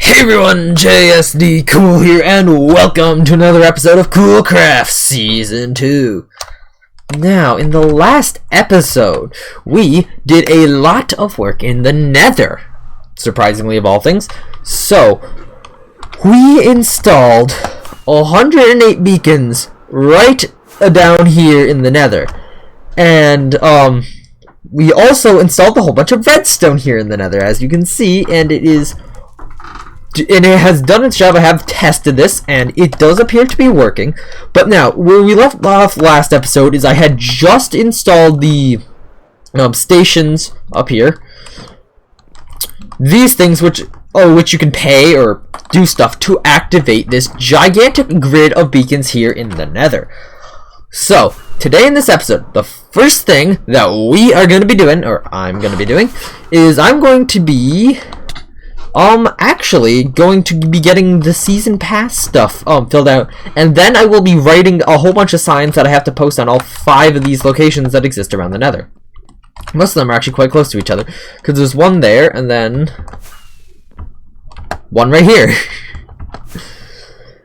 Hey everyone, JSD Cool here, and welcome to another episode of Cool Craft Season 2. Now, in the last episode, we did a lot of work in the Nether, surprisingly of all things. So, we installed 108 beacons right down here in the Nether. And, we also installed a whole bunch of redstone here in the Nether, as you can see, and it has done its job. I have tested this, and it does appear to be working. But now, where we left off last episode is I had just installed the stations up here. These things, which you can pay or do stuff to activate this gigantic grid of beacons here in the Nether. So, today in this episode, the first thing that we are going to be doing, or I'm going to be doing, is I'm going to be actually going to be getting the season pass stuff filled out, and then I will be writing a whole bunch of signs that I have to post on all 5 of these locations that exist around the Nether. Most of them are actually quite close to each other, because there's one there, and then one right here.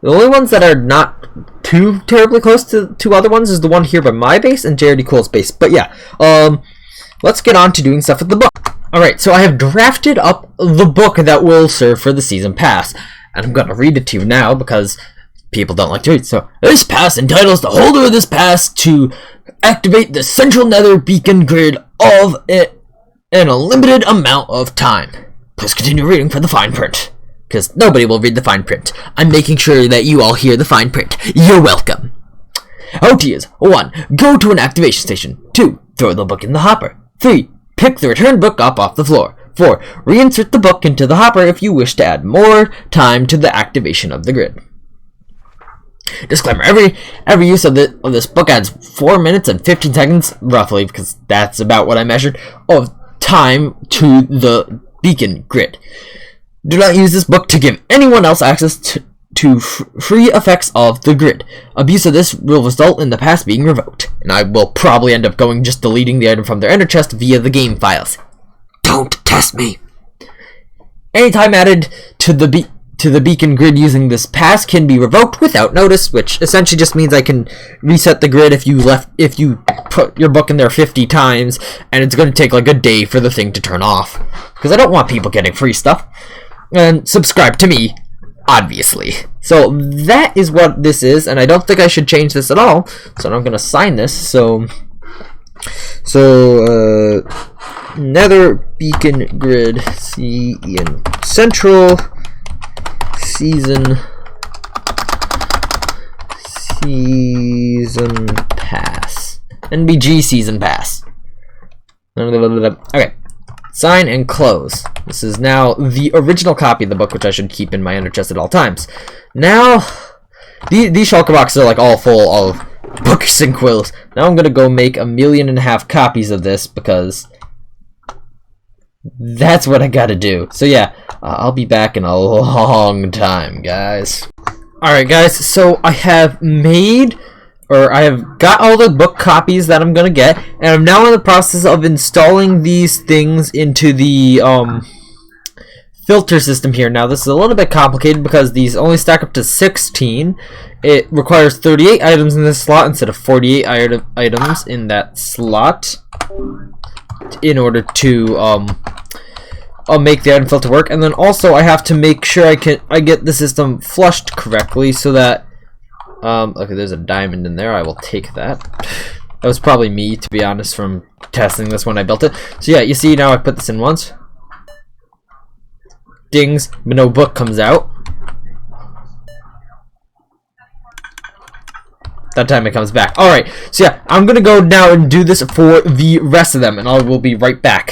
The only ones that are not too terribly close to other ones is the one here by my base and JRD Cool's base. But yeah, let's get on to doing stuff with the book. Alright, so I have drafted up the book that will serve for the season pass, and I'm going to read it to you now because people don't like to read. So, this pass entitles the holder of this pass to activate the central Nether beacon grid of it in a limited amount of time. Please continue reading for the fine print, because nobody will read the fine print. I'm making sure that you all hear the fine print. You're welcome. OT is 1. Go to an activation station. 2. Throw the book in the hopper. 3. Pick the returned book up off the floor. 4. Reinsert the book into the hopper if you wish to add more time to the activation of the grid. Disclaimer: every use of this book adds 4 minutes and 15 seconds, roughly, because that's about what I measured, of time to the beacon grid. Do not use this book to give anyone else access to free effects of the grid. Abuse of this will result in the pass being revoked, and I will probably end up just deleting the item from their ender chest via the game files. Don't test me. Any time added to the beacon grid using this pass can be revoked without notice, which essentially just means I can reset the grid if you put your book in there 50 times, and it's going to take like a day for the thing to turn off, because I don't want people getting free stuff. And subscribe to me, obviously. So that is what this is, and I don't think I should change this at all. So I'm gonna sign this. So Nether beacon grid in central season pass, NBG season pass. Okay. Sign and close. This is now the original copy of the book, which I should keep in my ender chest at all times. Now, these shulker boxes are like all full of books and quills. Now I'm gonna go make 1.5 million copies of this because that's what I gotta do. So yeah, I'll be back in a long time, guys. Alright guys, so I have got all the book copies that I'm gonna get, and I'm now in the process of installing these things into the filter system here. Now this is a little bit complicated because these only stack up to 16. It requires 38 items in this slot instead of 48 items in that slot in order to make the item filter work. And then also I have to make sure I get the system flushed correctly so that okay, there's a diamond in there. I will take that. That was probably me, to be honest, from testing this when I built it. So yeah, you see now I put this in once. Dings, but no book comes out. That time it comes back. Alright, so yeah, I'm gonna go now and do this for the rest of them, and I will be right back.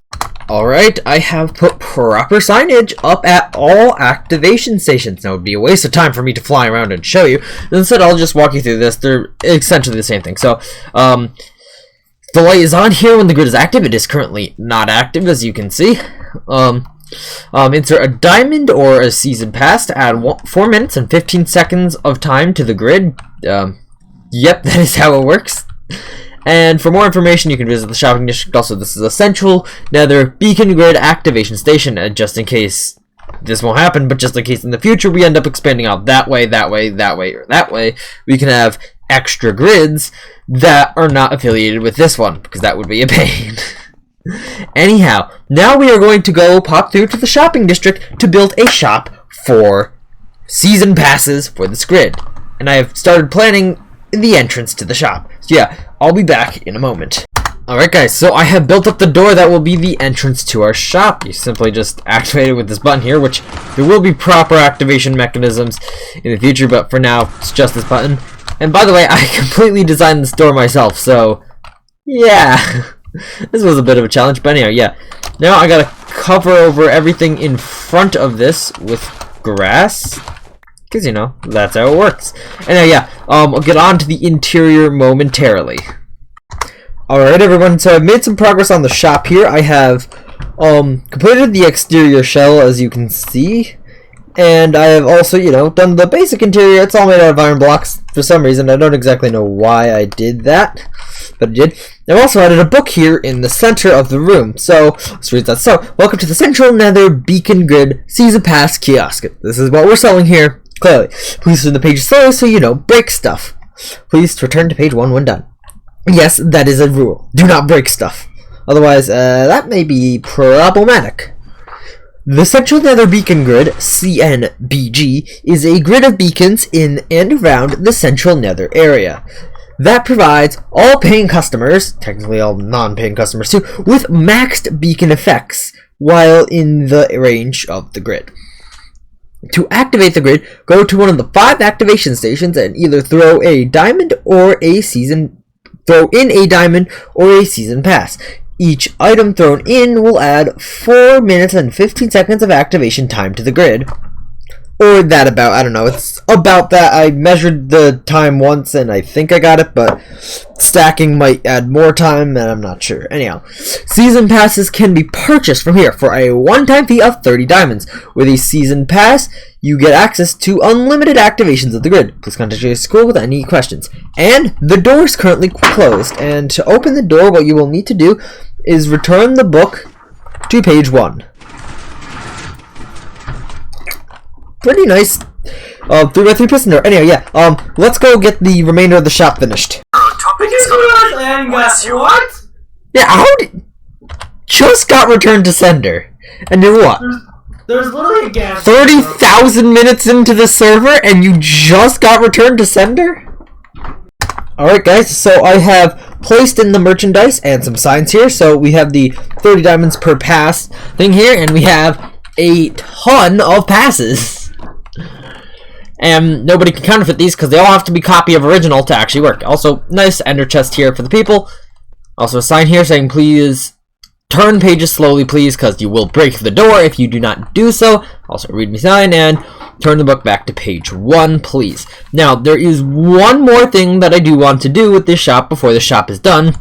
Alright, I have put proper signage up at all activation stations. Now, it would be a waste of time for me to fly around and show you. Instead, I'll just walk you through this. They're essentially the same thing. So, the light is on here when the grid is active. It is currently not active, as you can see. Insert a diamond or a season pass to add 4 minutes and 15 seconds of time to the grid. Yep, that is how it works. And for more information, you can visit the shopping district. Also, this is a central Nether beacon grid activation station, just in case this won't happen, but just in case in the future we end up expanding out that way, that way, that way, or that way, we can have extra grids that are not affiliated with this one, because that would be a pain. Anyhow, now we are going to go pop through to the shopping district to build a shop for season passes for this grid. And I have started planning the entrance to the shop. So yeah, I'll be back in a moment. Alright guys, so I have built up the door that will be the entrance to our shop. You simply just activate it with this button here, which there will be proper activation mechanisms in the future, but for now, it's just this button. And by the way, I completely designed this door myself, so yeah. This was a bit of a challenge, but anyhow, yeah. Now I gotta cover over everything in front of this with grass, because, you know, that's how it works. Anyhow, yeah, I'll get on to the interior momentarily. Alright everyone, so I've made some progress on the shop here. I have completed the exterior shell, as you can see. And I have also, you know, done the basic interior. It's all made out of iron blocks for some reason. I don't exactly know why I did that, but I did. I've also added a book here in the center of the room. So, let's read that. So, welcome to the Central Nether Beacon Grid Season Pass Kiosk. This is what we're selling here, clearly. Please turn the page slowly so you don't break stuff. Please return to page 1 when done. Yes, that is a rule. Do not break stuff. Otherwise, that may be problematic. The Central Nether Beacon Grid, CNBG, is a grid of beacons in and around the Central Nether area that provides all paying customers, technically all non-paying customers too, with maxed beacon effects while in the range of the grid. To activate the grid, go to one of the 5 activation stations and either throw in a diamond or a season pass. Each item thrown in will add 4 minutes and 15 seconds of activation time to the grid. Or that about, I don't know, it's about that. I measured the time once and I think I got it, but stacking might add more time and I'm not sure. Anyhow, season passes can be purchased from here for a one-time fee of 30 diamonds. With a season pass, you get access to unlimited activations of the grid. Please contact your school with any questions. And the door is currently closed, and to open the door, what you will need to do is return the book to page 1. Pretty nice 3x3 piston door. Anyway, yeah, let's go get the remainder of the shop finished. What? Yeah, how did... Just got returned to sender. And then what? There's literally a gas. 30,000 minutes into the server and you just got returned to sender? Alright guys, so I have placed in the merchandise and some signs here. So we have the 30 diamonds per pass thing here, and we have a ton of passes. And nobody can counterfeit these because they all have to be copy of original to actually work. Also, nice ender chest here for the people. Also a sign here saying please turn pages slowly, please, because you will break the door if you do not do so. Also read me sign and turn the book back to page 1, please. Now, there is one more thing that I do want to do with this shop before the shop is done.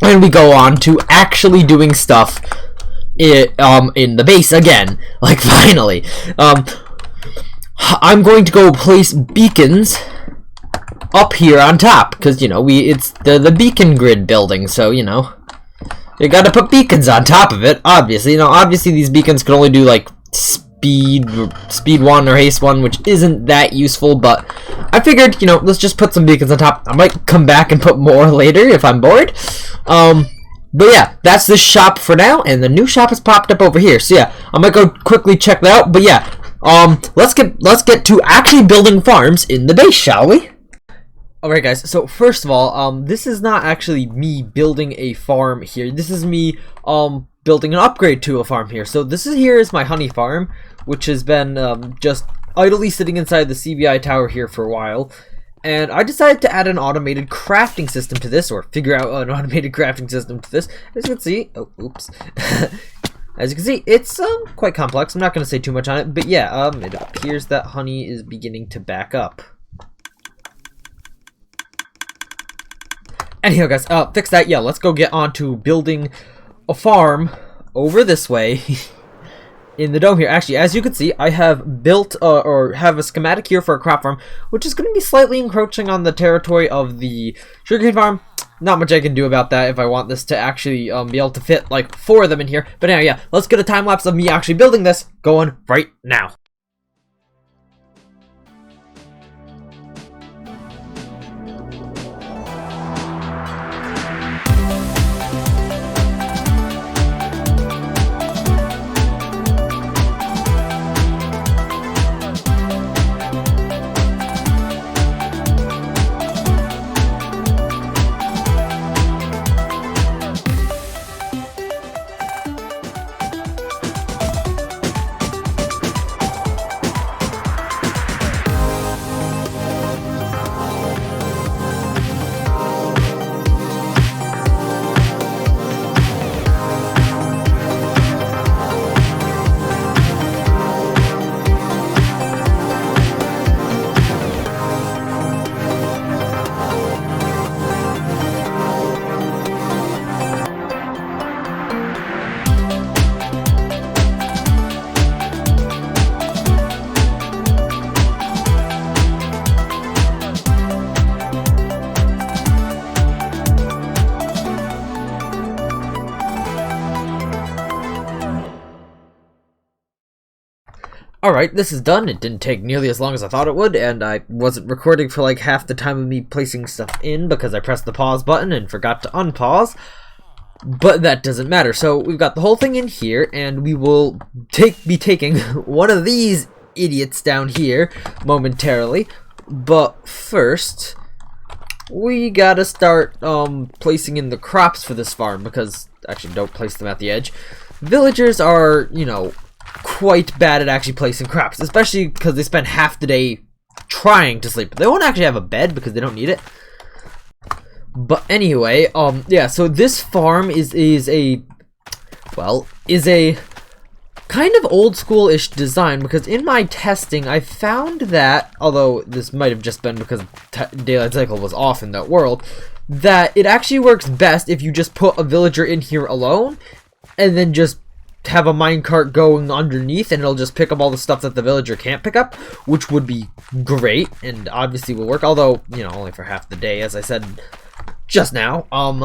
And we go on to actually doing stuff in the base again. Like, finally. I'm going to go place beacons up here on top, because, you know, it's the beacon grid building, so, you know, you gotta put beacons on top of it, obviously. You know, obviously these beacons can only do, like, speed 1 or haste 1, which isn't that useful, but I figured, you know, let's just put some beacons on top. I might come back and put more later if I'm bored. But yeah, that's the shop for now, and the new shop has popped up over here, so yeah, I might go quickly check that out, but yeah, let's get to actually building farms in the base, shall we? Alright guys, so first of all, this is not actually me building a farm here. This is me building an upgrade to a farm here. So this is my honey farm, which has been just idly sitting inside the CBI tower here for a while. And I decided to add an automated crafting system to this, or figure out an automated crafting system to this. As you can see, oh, oops. As you can see, it's quite complex. I'm not going to say too much on it, but yeah, it appears that honey is beginning to back up. Anyhow, guys, fix that. Yeah, let's go get on to building a farm over this way in the dome here. Actually, as you can see, I have built or have a schematic here for a crop farm, which is going to be slightly encroaching on the territory of the sugarcane farm. not much I can do about that if I want this to actually be able to fit like 4 of them in here. But anyway, yeah, let's get a time lapse of me actually building this going right now. Alright, this is done. It didn't take nearly as long as I thought it would, and I wasn't recording for like half the time of me placing stuff in because I pressed the pause button and forgot to unpause. But that doesn't matter. So we've got the whole thing in here, and we will be taking one of these idiots down here momentarily. But first, we gotta start placing in the crops for this farm, because actually don't place them at the edge. Villagers are, you know, quite bad at actually placing crops, especially because they spend half the day trying to sleep. They won't actually have a bed because they don't need it. But anyway, yeah, so this farm is a kind of old school-ish design, because in my testing I found that, although this might have just been because daylight cycle was off in that world, that it actually works best if you just put a villager in here alone and then just have a minecart going underneath, and it'll just pick up all the stuff that the villager can't pick up, which would be great and obviously will work, although, you know, only for half the day, as I said just now. I'm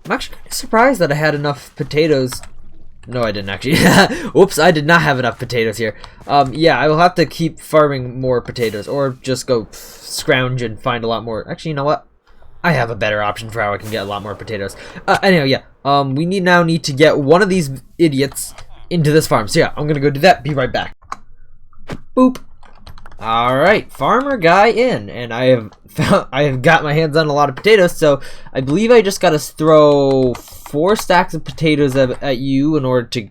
actually kind of surprised that I had enough potatoes. No, I didn't actually. Whoops, I did not have enough potatoes here. Yeah, I will have to keep farming more potatoes, or just go scrounge and find a lot more. Actually, you know what? I have a better option for how I can get a lot more potatoes. Anyway, yeah. We now need to get one of these idiots into this farm. So yeah, I'm gonna go do that. Be right back. Boop. All right, farmer guy in, and I have got my hands on a lot of potatoes. So I believe I just gotta throw 4 stacks of potatoes at you in order to.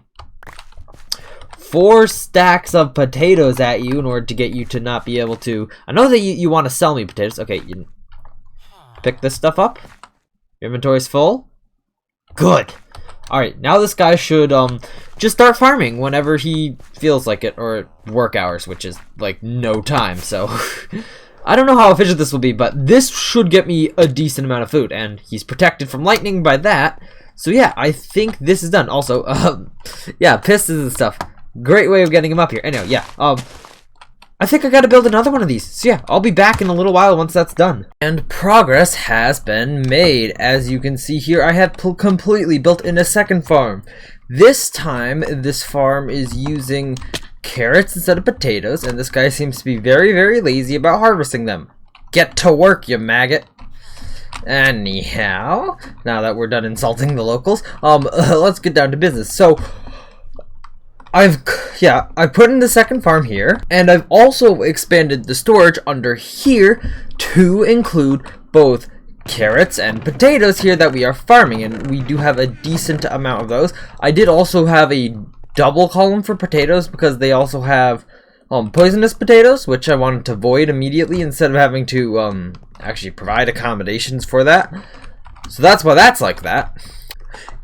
4 stacks of potatoes at you in order to get you to not be able to. I know that you want to sell me potatoes. Okay, you pick this stuff up. Your inventory's full. Good. Alright, now this guy should just start farming whenever he feels like it, or work hours, which is like no time, so I don't know how efficient this will be, but this should get me a decent amount of food, and he's protected from lightning by that. So yeah, I think this is done. Also, yeah, pistons and stuff. Great way of getting him up here. Anyway, yeah, I think I gotta build another one of these. So yeah, I'll be back in a little while once that's done. And progress has been made. As you can see here, I have completely built in a second farm. This time, this farm is using carrots instead of potatoes, and this guy seems to be very, very lazy about harvesting them. Get to work, you maggot. Anyhow, now that we're done insulting the locals, let's get down to business. So, I've put in the second farm here, and I've also expanded the storage under here to include both carrots and potatoes here that we are farming, and we do have a decent amount of those. I did also have a double column for potatoes because they also have poisonous potatoes, which I wanted to void immediately instead of having to actually provide accommodations for that. So that's why that's like that.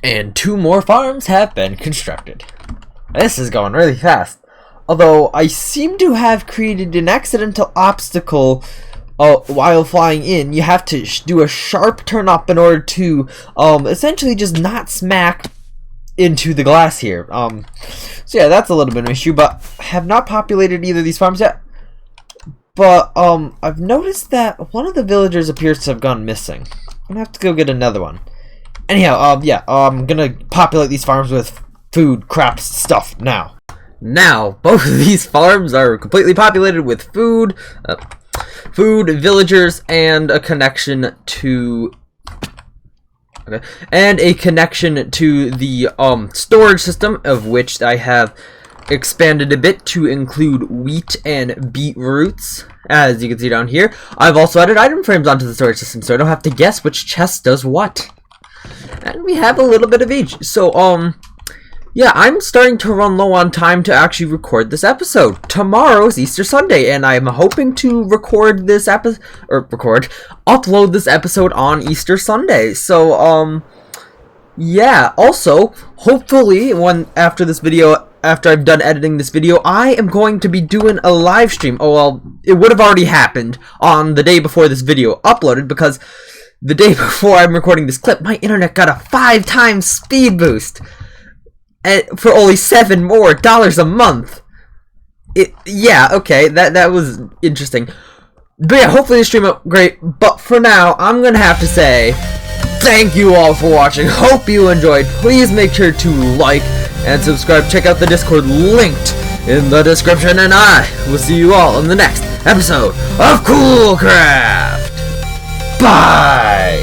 And 2 more farms have been constructed. This is going really fast. Although, I seem to have created an accidental obstacle while flying in. You have to do a sharp turn up in order to essentially just not smack into the glass here. So yeah, that's a little bit of an issue, but I have not populated either of these farms yet. But, I've noticed that one of the villagers appears to have gone missing. I'm gonna have to go get another one. Anyhow, yeah, I'm gonna populate these farms with food, crafts, stuff now. Now, both of these farms are completely populated with food, villagers, and a connection to... Okay. And a connection to the storage system, of which I have expanded a bit to include wheat and beetroots, as you can see down here. I've also added item frames onto the storage system, so I don't have to guess which chest does what. And we have a little bit of each. So, yeah, I'm starting to run low on time to actually record this episode. Tomorrow's Easter Sunday, and I'm hoping to record this upload this episode on Easter Sunday. So, yeah. Also, hopefully, after I've done editing this video, I am going to be doing a live stream. Oh, well, it would have already happened on the day before this video uploaded, because the day before I'm recording this clip, my internet got a 5x speed boost. For only $7 more a month. Yeah, okay, that was interesting. But yeah, hopefully the stream went great. But for now, I'm gonna have to say thank you all for watching. Hope you enjoyed. Please make sure to like and subscribe. Check out the Discord linked in the description, and I will see you all in the next episode of Cool Craft. Bye.